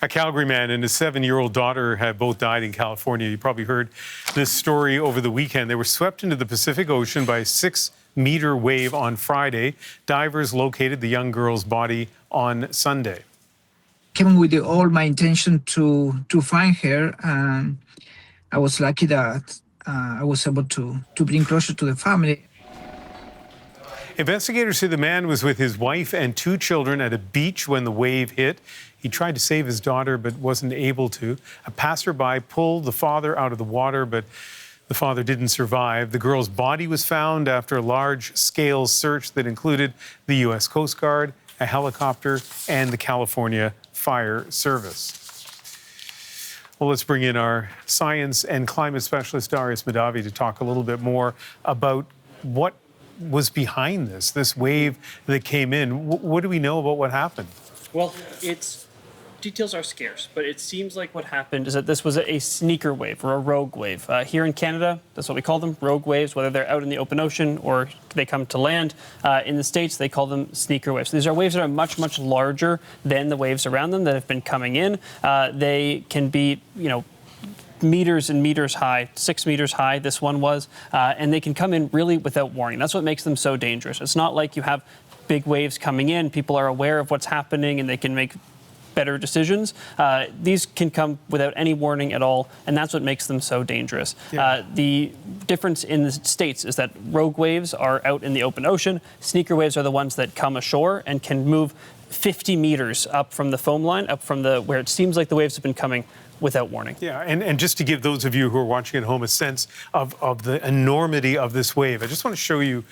A Calgary man and his 7-year-old daughter have both died in California. You probably heard this story over the weekend. They were swept into the Pacific Ocean by a 6-meter wave on Friday. Divers located the young girl's body on Sunday. Came with all my intention to find her, and I was lucky that I was able to bring closure to the family. Investigators say the man was with his wife and 2 children at a beach when the wave hit. He tried to save his daughter but wasn't able to. A passerby pulled the father out of the water, but the father didn't survive. The girl's body was found after a large-scale search that included the U.S. Coast Guard, a helicopter, and the California Fire Service. Well, let's bring in our science and climate specialist, Darius Mahdavi, to talk a little bit more about what was behind this wave that came in. What do we know about what happened? Well, details are scarce, but it seems like what happened is that this was a sneaker wave or a rogue wave. Here in Canada, that's what we call them, rogue waves, whether they're out in the open ocean or they come to land. In the States, they call them sneaker waves. These are waves that are much, much larger than the waves around them that have been coming in. They can be, meters and meters high, 6 meters high, this one was, and they can come in really without warning. That's what makes them so dangerous. It's not like you have big waves coming in, people are aware of what's happening and they can make better decisions. These can come without any warning at all, and that's what makes them so dangerous. Yeah. The difference in the States is that rogue waves are out in the open ocean. Sneaker waves are the ones that come ashore and can move 50 meters up from the foam line, up from where it seems like the waves have been coming without warning. Yeah, and just to give those of you who are watching at home a sense of the enormity of this wave, I just want to show you,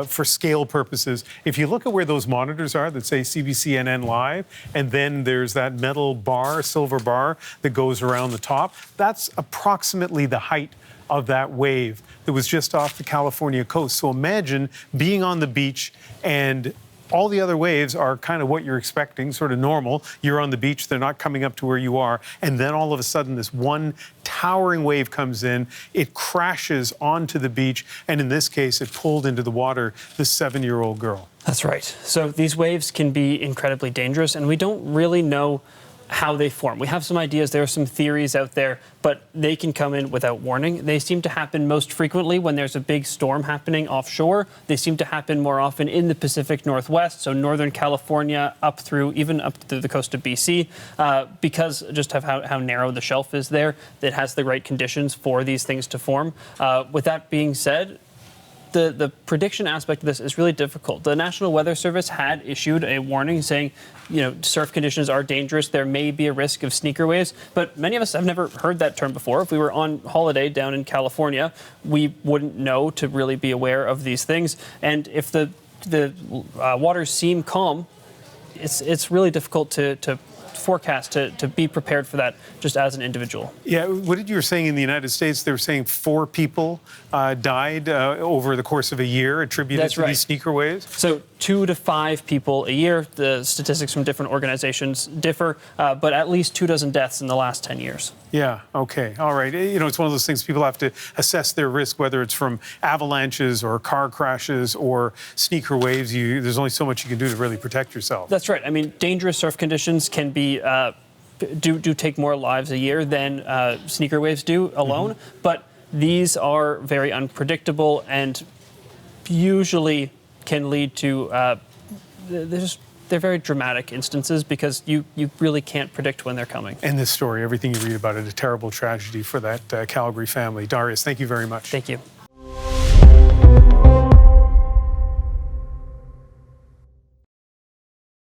for scale purposes, if you look at where those monitors are that say CBCNN Live, and then there's that metal bar, silver bar, that goes around the top, that's approximately the height of that wave that was just off the California coast. So imagine being on the beach and all the other waves are kind of what you're expecting, sort of normal. You're on the beach, they're not coming up to where you are. And then all of a sudden, this one towering wave comes in, it crashes onto the beach, and in this case, it pulled into the water this 7-year-old girl. That's right. So these waves can be incredibly dangerous, and we don't really know how they form. We have some ideas, there are some theories out there, but they can come in without warning. They seem to happen most frequently when there's a big storm happening offshore. They seem to happen more often in the Pacific Northwest, so Northern California even up to the coast of BC, because just of how narrow the shelf is there, that has the right conditions for these things to form. With that being said, the prediction aspect of this is really difficult. The National Weather Service had issued a warning saying, surf conditions are dangerous. There may be a risk of sneaker waves, but many of us have never heard that term before. If we were on holiday down in California, we wouldn't know to really be aware of these things. And if the waters seem calm, it's really difficult to forecast, to be prepared for that just as an individual. Yeah, what did you were saying in the United States? They were saying 4 people died over the course of a year attributed to these sneaker waves? So 2 to 5 people a year. The statistics from different organizations differ, but at least 24 deaths in the last 10 years. Yeah, okay, all right. It's one of those things people have to assess their risk, whether it's from avalanches or car crashes or sneaker waves. There's only so much you can do to really protect yourself. That's right. I mean, dangerous surf conditions can be do take more lives a year than sneaker waves do alone, but these are very unpredictable and usually can lead to they're very dramatic instances because you really can't predict when they're coming. And this story, everything you read about it, a terrible tragedy for that Calgary family. Darius, thank you very much. Thank you.